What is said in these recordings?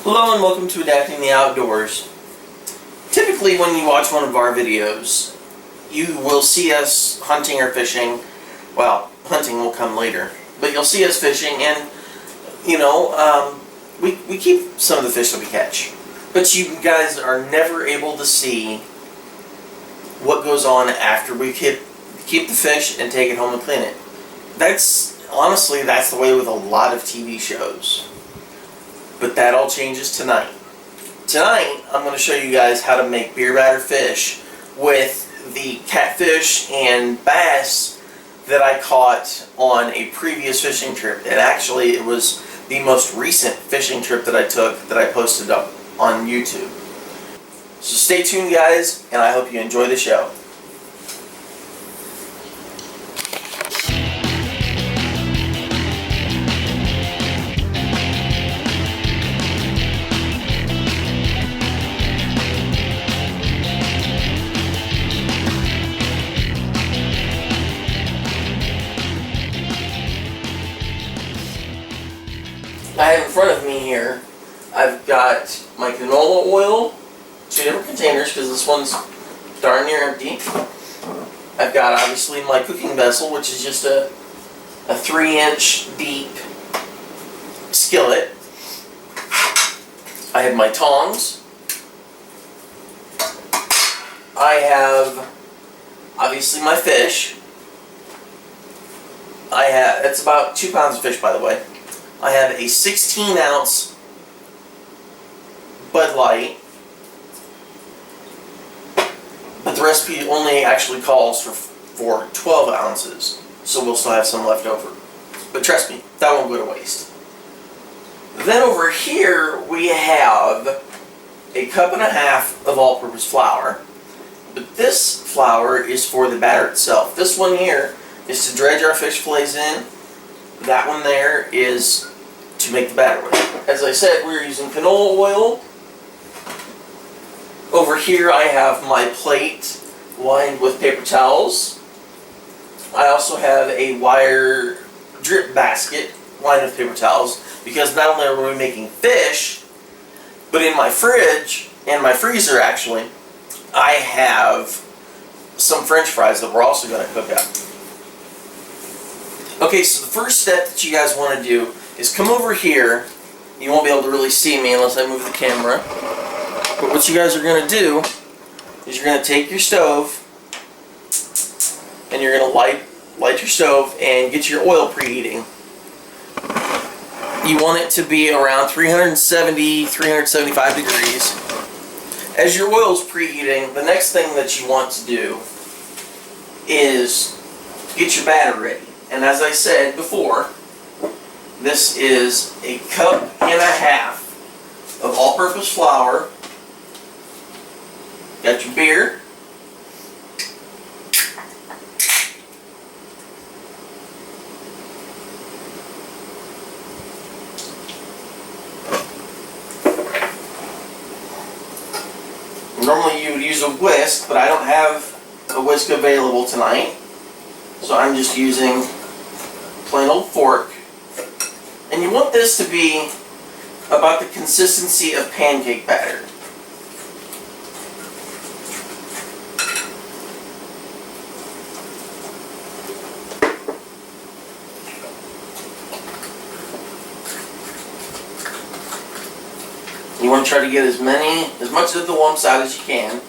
Hello and welcome to Adapting the Outdoors. Typically when you watch one of our videos, you will see us hunting or fishing. Well, hunting will come later, but you'll see us fishing and, we keep some of the fish that we catch. But you guys are never able to see what goes on after we keep the fish and take it home and clean it. That's the way with a lot of TV shows. But that all changes tonight. Tonight, I'm going to show you guys how to make beer battered fish with the catfish and bass that I caught on a previous fishing trip. And actually, it was the most recent fishing trip that I took that I posted up on YouTube. So stay tuned, guys, and I hope you enjoy the show. I have in front of me here, I've got my canola oil, 2 different containers because this one's darn near empty. I've got obviously my cooking vessel, which is just a 3-inch deep skillet. I have my tongs. I have obviously my fish. It's about 2 pounds of fish, by the way. I have a 16-ounce Bud Light, but the recipe only actually calls for 12 ounces, so we'll still have some left over. But trust me, that won't go to waste. Then over here we have a 1.5 cups of all-purpose flour, but this flour is for the batter itself. This one here is to dredge our fish fillets in. That one there is to make the batter with. As I said, we're using canola oil. Over here I have my plate lined with paper towels. I also have a wire drip basket lined with paper towels because not only are we making fish, but in my fridge, and my freezer actually, I have some French fries that we're also going to cook up. Okay, so the first step that you guys want to do is come over here. You won't be able to really see me unless I move the camera. But what you guys are going to do is you're going to take your stove and you're going to light your stove and get your oil preheating. You want it to be around 370, 375 degrees. As your oil is preheating, the next thing that you want to do is get your batter ready. And as I said before, this is a 1.5 cups of all-purpose flour. Got your beer. Normally you would use a whisk, but I don't have a whisk available tonight. So I'm just using plain old fork. And you want this to be about the consistency of pancake batter. You want to try to get as much of the lumps out as you can.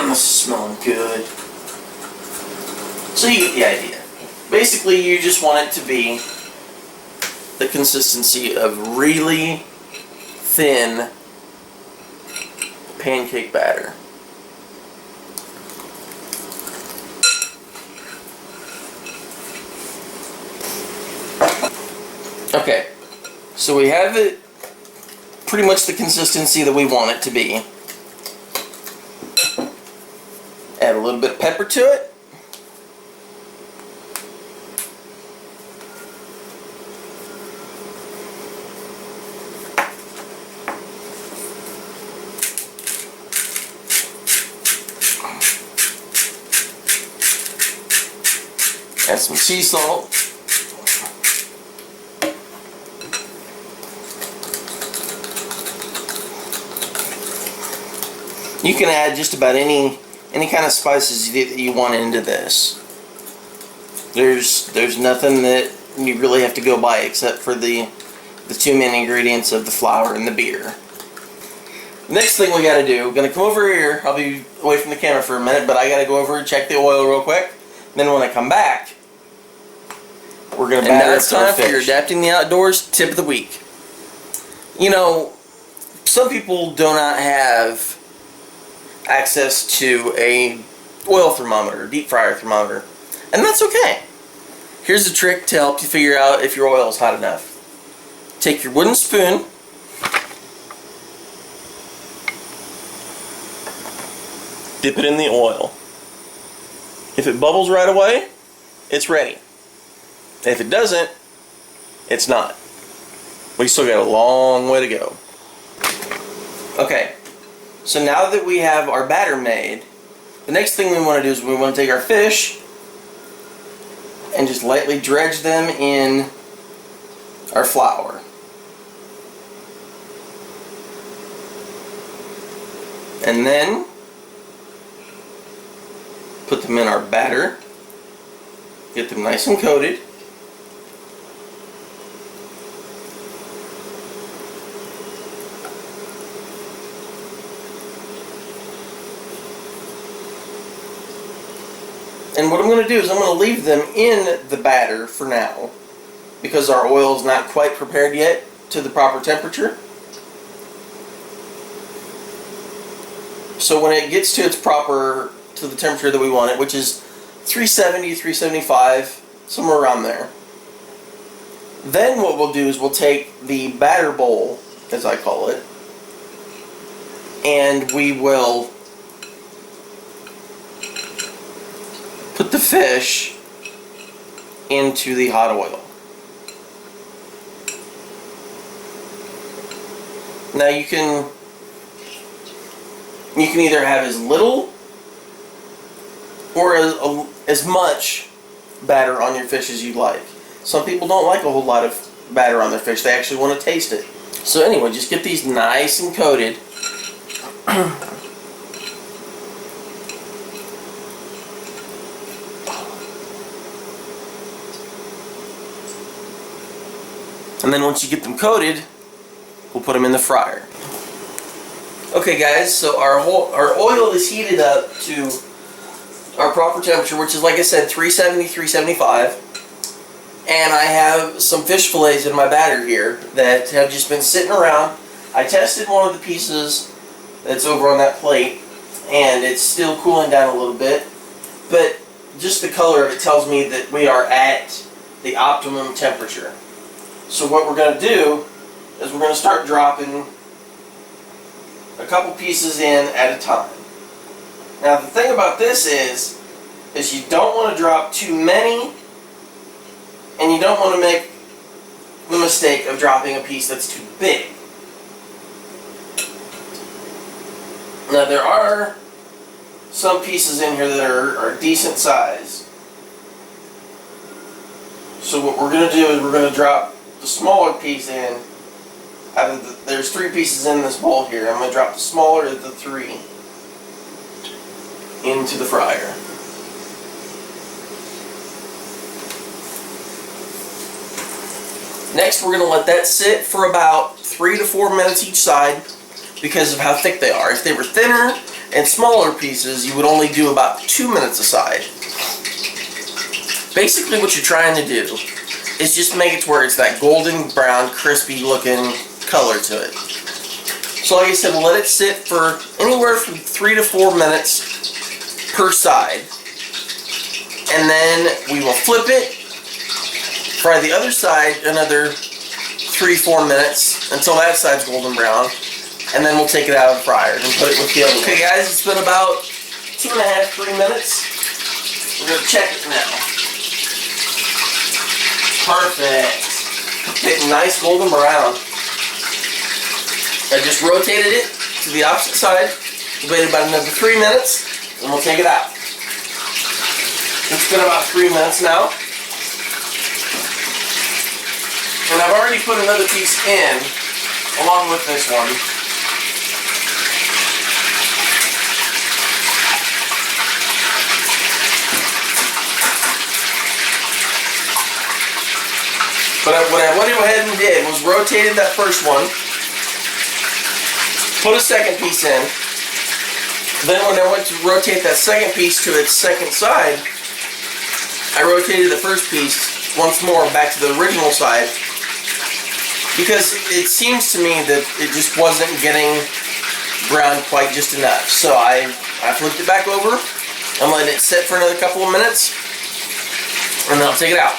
This is smelling good. So you get the idea. Basically, you just want it to be the consistency of really thin pancake batter. Okay, so we have it pretty much the consistency that we want it to be. Add a little bit of pepper to it. Add some sea salt. You can add just about any kind of spices that you want into this. There's nothing that you really have to go by except for the two main ingredients of the flour and the beer. Next thing we gotta do, gonna come over here. I'll be away from the camera for a minute, but I gotta go over and check the oil real quick. Then when I come back, we're gonna batter up our fish. And now it's time for your Adapting the Outdoors tip of the week. You know, some people do not have access to a oil thermometer, deep fryer thermometer, and that's okay. Here's a trick to help you figure out if your oil is hot enough. Take your wooden spoon, dip it in the oil. If it bubbles right away, it's ready. If it doesn't, it's not. We still got a long way to go. Okay, so now that we have our batter made, the next thing we want to do is we want to take our fish and just lightly dredge them in our flour. And then put them in our batter, get them nice and coated. And what I'm going to do is I'm going to leave them in the batter for now because our oil is not quite prepared yet to the proper temperature. So when it gets to the temperature that we want it, which is 370, 375, somewhere around there, then what we'll do is we'll take the batter bowl, as I call it, and we will put the fish into the hot oil. Now you can either have as little or as much batter on your fish as you'd like. Some people don't like a whole lot of batter on their fish. They actually want to taste it. So anyway, just get these nice and coated. And then once you get them coated, we'll put them in the fryer. Okay guys, so our oil is heated up to our proper temperature, which is, like I said, 370, 375. And I have some fish fillets in my batter here that have just been sitting around. I tested one of the pieces that's over on that plate, and it's still cooling down a little bit. But just the color of it tells me that we are at the optimum temperature. So what we're going to do is we're going to start dropping a couple pieces in at a time. Now the thing about this is you don't want to drop too many, and you don't want to make the mistake of dropping a piece that's too big. Now there are some pieces in here that are decent size. So what we're going to do is we're going to drop the smaller piece in. There's 3 pieces in this bowl here. I'm going to drop the smaller of the 3 into the fryer. Next, we're going to let that sit for about 3 to 4 minutes each side because of how thick they are. If they were thinner and smaller pieces, you would only do about 2 minutes a side. Basically, what you're trying to do is just make it to where it's that golden brown, crispy looking color to it. So like I said, we'll let it sit for anywhere from 3 to 4 minutes per side. And then we will flip it, fry the other side another 3-4 minutes until that side's golden brown. And then we'll take it out of the fryer and put it with the other one. Okay guys, it's been about 2.5-3 minutes. We're going to check it now. Perfect. Getting nice golden brown. I just rotated it to the opposite side. Waited about another 3 minutes, and we'll take it out. It's been about 3 minutes now. And I've already put another piece in along with this one. But what I went ahead and did was rotated that first one, put a second piece in. Then when I went to rotate that second piece to its second side, I rotated the first piece once more back to the original side, because it seems to me that it just wasn't getting browned quite just enough. So I flipped it back over and let it sit for another couple of minutes, and then I'll take it out.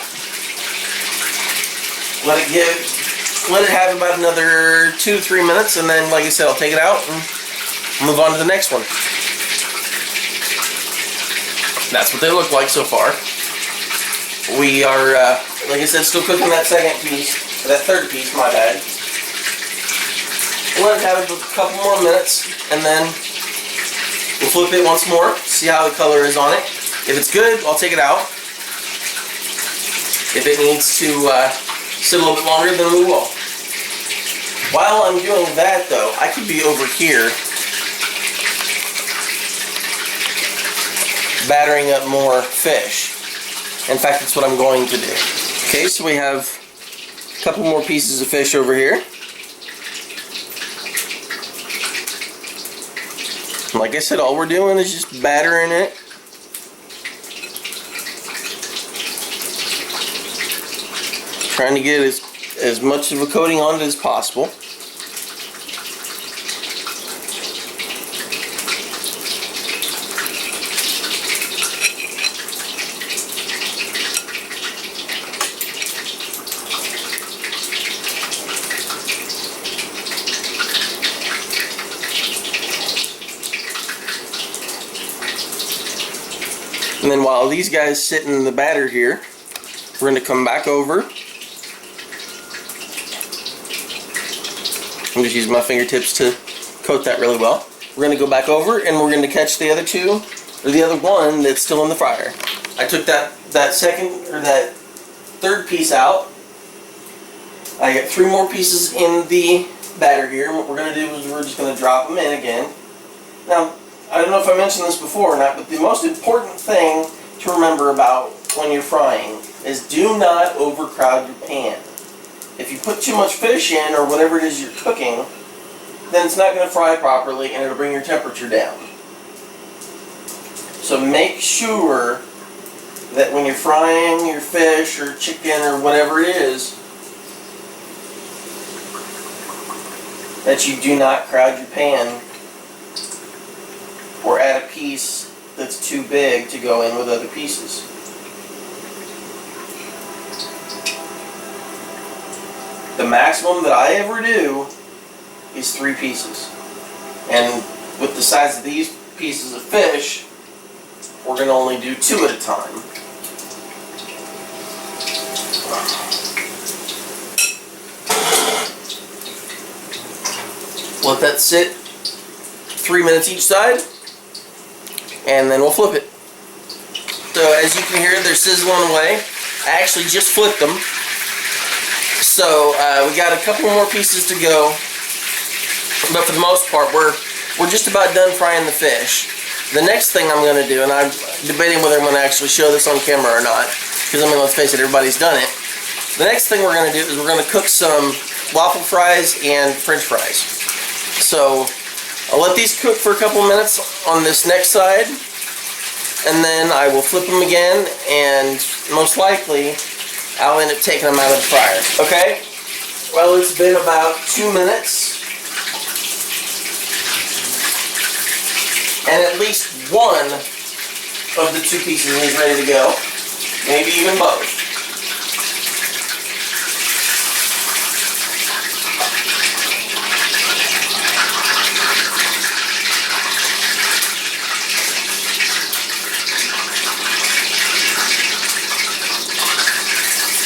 Let it have about another 2 to 3 minutes, and then, like I said, I'll take it out and move on to the next one. That's what they look like so far. We are, like I said, still cooking that second piece, or that third piece, my bad. We'll let it have a couple more minutes, and then we'll flip it once more, see how the color is on it. If it's good, I'll take it out. If it needs to sit a little bit longer, then we will. While I'm doing that, though, I could be over here battering up more fish. In fact, that's what I'm going to do. Okay, so we have a couple more pieces of fish over here. Like I said, all we're doing is just battering it. Trying to get as much of a coating on it as possible. And then while these guys sit in the batter here, we're going to come back over. I'm just using my fingertips to coat that really well. We're going to go back over and we're going to catch the other two, or the other one that's still in the fryer. I took that third piece out. I got 3 more pieces in the batter here, and what we're going to do is we're just going to drop them in again. Now, I don't know if I mentioned this before or not, but the most important thing to remember about when you're frying is do not overcrowd your pan. If you put too much fish in, or whatever it is you're cooking, then it's not going to fry properly and it'll bring your temperature down. So make sure that when you're frying your fish or chicken or whatever it is, that you do not crowd your pan or add a piece that's too big to go in with other pieces. The maximum that I ever do is 3 pieces. And with the size of these pieces of fish, we're going to only do 2 at a time. Let that sit 3 minutes each side, and then we'll flip it. So as you can hear, they're sizzling away. I actually just flipped them. So we got a couple more pieces to go, but for the most part we're just about done frying the fish. The next thing I'm going to do, and I'm debating whether I'm going to actually show this on camera or not, because I mean, let's face it, everybody's done it. The next thing we're going to do is we're going to cook some waffle fries and french fries. So I'll let these cook for a couple minutes on this next side, and then I will flip them again, and most likely I'll end up taking them out of the fryer. Okay, well, it's been about 2 minutes, and at least one of the 2 pieces is ready to go, maybe even both.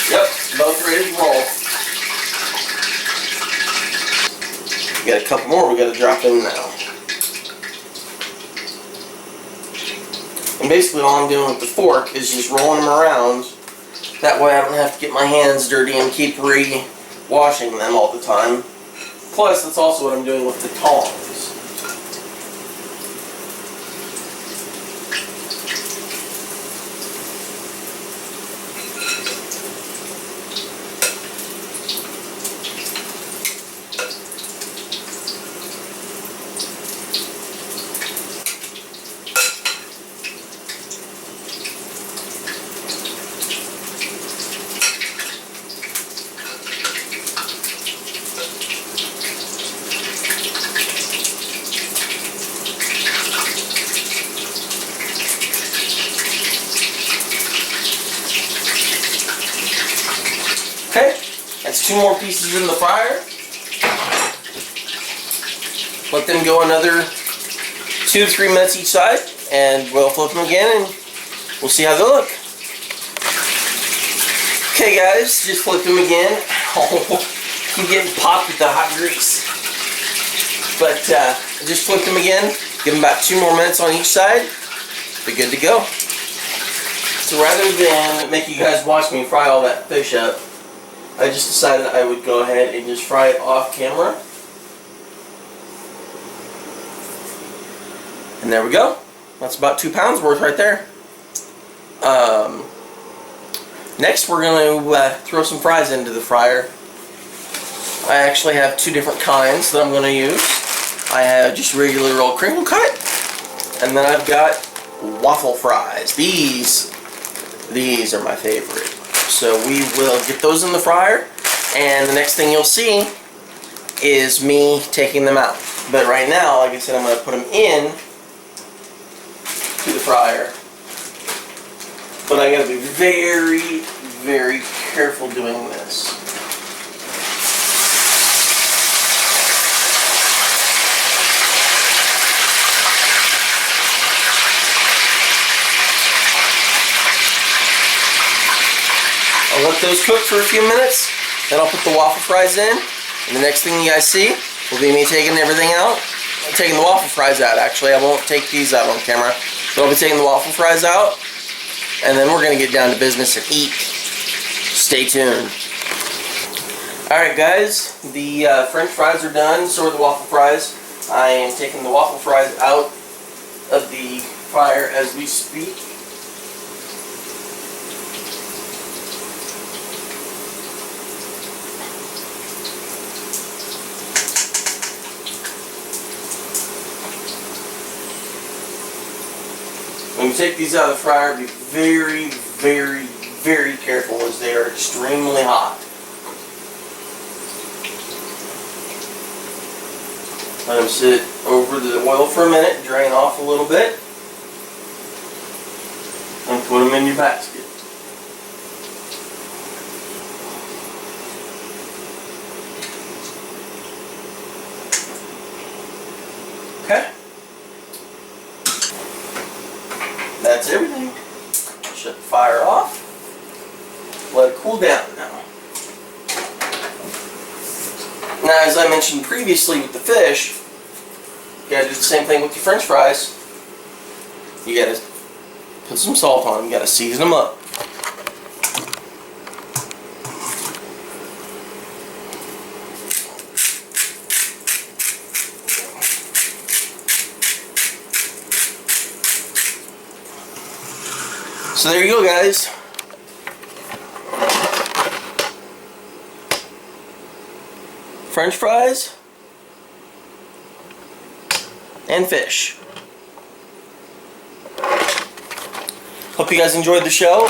Yep, both ready to roll. We got a couple more we got to drop in now. And basically all I'm doing with the fork is just rolling them around. That way I don't have to get my hands dirty and keep washing them all the time. Plus, that's also what I'm doing with the tongs. Okay, that's 2 more pieces in the fryer. Let them go another 2 to 3 minutes each side, and we'll flip them again and we'll see how they look. Okay guys, just flipped them again. Oh, keep getting popped with the hot grease. But just flipped them again, give them about 2 more minutes on each side, be good to go. So rather than make you guys watch me fry all that fish up, I just decided I would go ahead and just fry it off camera. And there we go. That's about 2 pounds worth right there. Next we're going to throw some fries into the fryer. I actually have 2 different kinds that I'm going to use. I have just regular old crinkle cut, and then I've got waffle fries. These are my favorite. So we will get those in the fryer, and the next thing you'll see is me taking them out. But right now, like I said, I'm going to put them in to the fryer. But I got to be very, very careful doing this. I'll let those cook for a few minutes, then I'll put the waffle fries in, and the next thing you guys see will be me taking everything out. I'm taking the waffle fries out, actually. I won't take these out on camera, but I'll be taking the waffle fries out, and then we're going to get down to business and eat. Stay tuned. Alright guys, the French fries are done, so are the waffle fries. I am taking the waffle fries out of the fryer as we speak. When you take these out of the fryer, be very, very, very careful as they are extremely hot. Let them sit over the oil for a minute, drain off a little bit, and put them in your basket. Okay. That's everything. Shut the fire off. Let it cool down now. Now, as I mentioned previously with the fish, you gotta do the same thing with your French fries. You gotta put some salt on them. You gotta season them up. So there you go, guys. French fries and fish. Hope you guys enjoyed the show.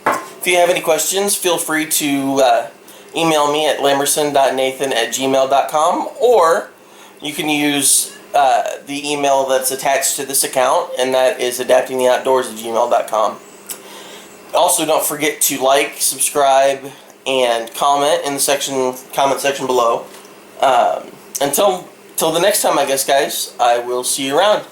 If you have any questions, feel free to email me at lamerson.nathan@gmail.com, or you can use the email that's attached to this account, and that is adaptingtheoutdoors@gmail.com. Also, don't forget to like, subscribe, and comment in the comment section below. Until the next time, I guess, guys, I will see you around.